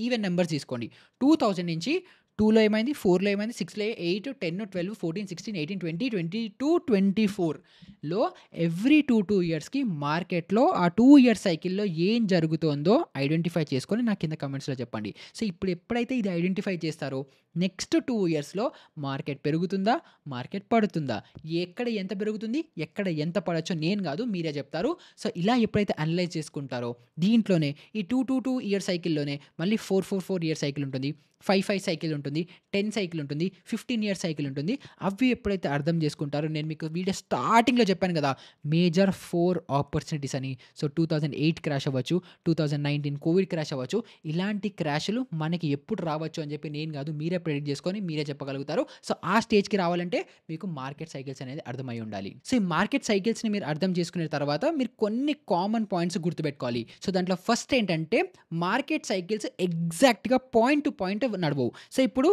ఈవెన్ నంబర్స్ తీసుకోండి. 2000 నుంచి 2లో ఏమైంది, 4లో ఏమైంది, 6లో 8, 10, 12, 14, 16, 18, 20, 22, 24లో ఎవ్రీ 2 ఇయర్స్‌కి మార్కెట్‌లో ఆ 2 ఇయర్స్ సైకిల్‌లో ఏం జరుగుతోందో ఐడెంటిఫై చేసుకొని నాకు కింద కామెంట్స్‌లో చెప్పండి. సో, ఇప్పుడు ఎప్పుడైతే ఇది ఐడెంటిఫై చేస్తారో నెక్స్ట్ 2 ఇయర్స్‌లో మార్కెట్ పెరుగుతుందా? మార్కెట్ పడుతుందా? ఎక్కడ ఎంత పెరుగుతుంది? ఎక్కడ ఎంత పడొచ్చో నేను కాదు మీరే చెప్తారు. సో, ఇలా ఎప్పుడైతే అనలైజ్ చేసుకుంటారో దీంట్లోనే ఈ 2 ఇయర్ సైకిల్‌లోనే మళ్ళీ 4 ఇయర్ సైకిల్ ఉంటుంది. 5 సైకిల్ ఉంటుంది. 10 సైకిల్ ఉంటుంది. 15 ఇయర్ సైకిల్ ఉంటుంది. అవి ఎప్పుడైతే అర్థం చేసుకుంటారో నేను మీకు వీడియో స్టార్టింగ్‌లో చెప్పాను కదా! మేజర్ 4 ఆపర్చునిటీస్ అని. సో, 2008 క్రాష్ అవ్వచ్చు. 2019 కోవిడ్ క్రాష్ అవ్వచ్చు. ఇలాంటి క్రాష్‌లు మనకి ఎప్పుడు రావచ్చు అని చెప్పి నేను కాదు మీరే ప్రెడిక్ట్ చేసుకొని మీరే చెప్పగలుగుతారు. సో, ఆ స్టేజ్‌కి రావాలంటే మీకు మార్కెట్ సైకిల్స్ అనేది అర్థమై ఉండాలి. సో, ఈ మార్కెట్ సైకిల్స్‌ని మీరు అర్థం చేసుకున్న తర్వాత మీరు కొన్ని కామన్ పాయింట్స్ గుర్తుపెట్టుకోవాలి. సో, దాంట్లో ఫస్ట్ ఏంటంటే మార్కెట్ సైకిల్స్ ఎగ్జాక్ట్‌గా పాయింట్ టు పాయింట్ నడవవు. సో, ఇప్పుడు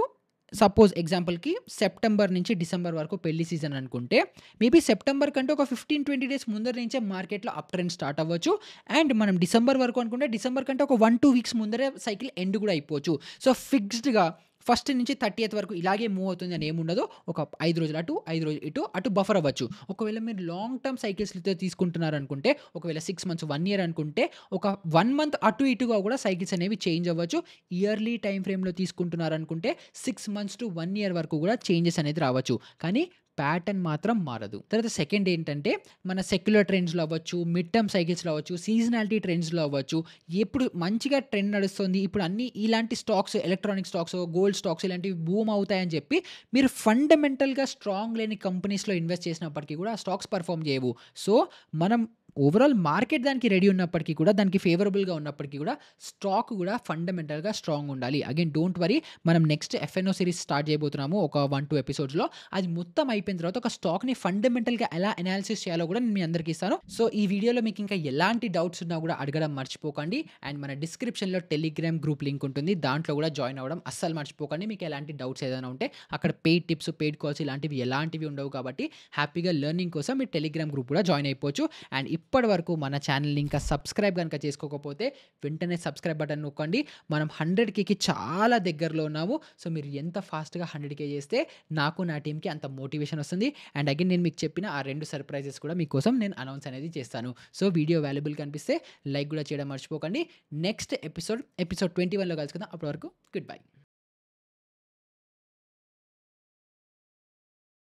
సపోజ్ ఎగ్జాంపుల్‌కి సెప్టెంబర్ నుంచి డిసెంబర్ వరకు పెళ్లి సీజన్ అనుకుంటే మేబీ సెప్టెంబర్ కంటే ఒక 15-20 డేస్ ముందర నుంచే మార్కెట్‌లో అప్ ట్రెండ్ స్టార్ట్ అవ్వచ్చు. అండ్ మనం డిసెంబర్ వరకు అనుకుంటే డిసెంబర్ కంటే ఒక 1-2 వీక్స్ ముందరే సైకిల్ ఎండ్ కూడా అయిపోవచ్చు. సో, ఫిక్స్డ్‌గా ఫస్ట్ నుంచి 30th వరకు ఇలాగే మూవ్ అవుతుంది అని ఏముండదు. ఒక 5 రోజులు అటు, 5 రోజులు ఇటు, అటు బఫర్ అవ్వచ్చు. ఒకవేళ మీరు లాంగ్ టర్మ్ సైకిల్స్‌తో తీసుకుంటున్నారనుకుంటే ఒకవేళ 6 మంత్స్, 1 ఇయర్ అనుకుంటే ఒక 1 మంత్ అటు ఇటుగా కూడా సైకిల్స్ అనేవి చేంజ్ అవ్వచ్చు. ఇయర్లీ టైమ్ ఫ్రేమ్‌లో తీసుకుంటున్నారనుకుంటే 6 మంత్స్ టు 1 ఇయర్ వరకు కూడా చేంజెస్ అనేది రావచ్చు. కానీ ప్యాటర్న్ మాత్రం మారదు. తర్వాత సెకండ్ ఏంటంటే మన సెక్యులర్ ట్రెండ్స్‌లో అవ్వచ్చు, మిడ్ టర్మ్ సైకిల్స్‌లో అవ్వచ్చు, సీజనాలిటీ ట్రెండ్స్‌లో అవ్వచ్చు. ఎప్పుడు మంచిగా ట్రెండ్ నడుస్తుంది. ఇప్పుడు అన్నీ ఇలాంటి stocks electronic stocks, gold stocks ఇలాంటివి బూమ్ అవుతాయని చెప్పి మీరు ఫండమెంటల్‌గా స్ట్రాంగ్ లేని కంపెనీస్‌లో ఇన్వెస్ట్ చేసినప్పటికీ కూడా ఆ స్టాక్స్ పెర్ఫార్మ్ చేయవు. సో, మనం ఓవరాల్ మార్కెట్ దానికి రెడీ ఉన్నప్పటికీ కూడా దానికి ఫేవరబుల్‌గా ఉన్నప్పటికీ కూడా స్టాక్ కూడా ఫండమెంటల్‌గా స్ట్రాంగ్ ఉండాలి. అగైన్ డోంట్ వరీ మనం నెక్స్ట్ ఎఫ్ఎన్ఓ సీరీస్ స్టార్ట్ చేయబోతున్నాము. ఒక 1-2 ఎపిసోడ్స్‌లో. అది మొత్తం అయిపోయిన తర్వాత ఒక స్టాక్‌ని ఫండమెంటల్‌గా ఎలా అనాలిసిస్ చేయాలో కూడా నేను మీ అందరికి ఇస్తాను. సో, ఈ వీడియోలో మీకు ఇంకా ఎలాంటి డౌట్స్ ఉన్నా కూడా అడగడం మర్చిపోకండి. అండ్ మన డిస్క్రిప్షన్‌లో టెలిగ్రామ్ గ్రూప్ లింక్ ఉంటుంది. దాంట్లో కూడా జాయిన్ అవ్వడం అస్సలు మర్చిపోకండి. మీకు ఎలాంటి డౌట్స్ ఏదైనా ఉంటే అక్కడ పెయిడ్ టిప్స్, పెయిడ్ కాల్స్ ఇలాంటివి ఎలాంటివి ఉండవు కాబట్టి హ్యాపీగా లెర్నింగ్ కోసం మీరు టెలిగ్రామ్ గ్రూప్ కూడా జాయిన్ అయిపోవచ్చు. అండ్ ఇప్పటివరకు మన ఛానల్‌ని ఇంకా సబ్స్క్రైబ్ గనుక చేసుకోకపోతే వెంటనే సబ్స్క్రైబ్ బటన్ నొక్కండి. మనం 100Kకి చాలా దగ్గరలో ఉన్నాము. సో, మీరు ఎంత ఫాస్ట్‌గా 100K చేస్తే నాకు నా టీమ్‌కి అంత మోటివేషన్ వస్తుంది. అండ్ అగైన్ నేను మీకు చెప్పిన ఆ 2 సర్ప్రైజెస్ కూడా మీకోసం నేను అనౌన్స్ అనేది చేస్తాను. సో, వీడియో వాల్యుబుల్ కనిపిస్తే లైక్ కూడా చేయడం మర్చిపోకండి. నెక్స్ట్ ఎపిసోడ్ 21లో కలుసుకుందాం. అప్పటి వరకు గుడ్ బై.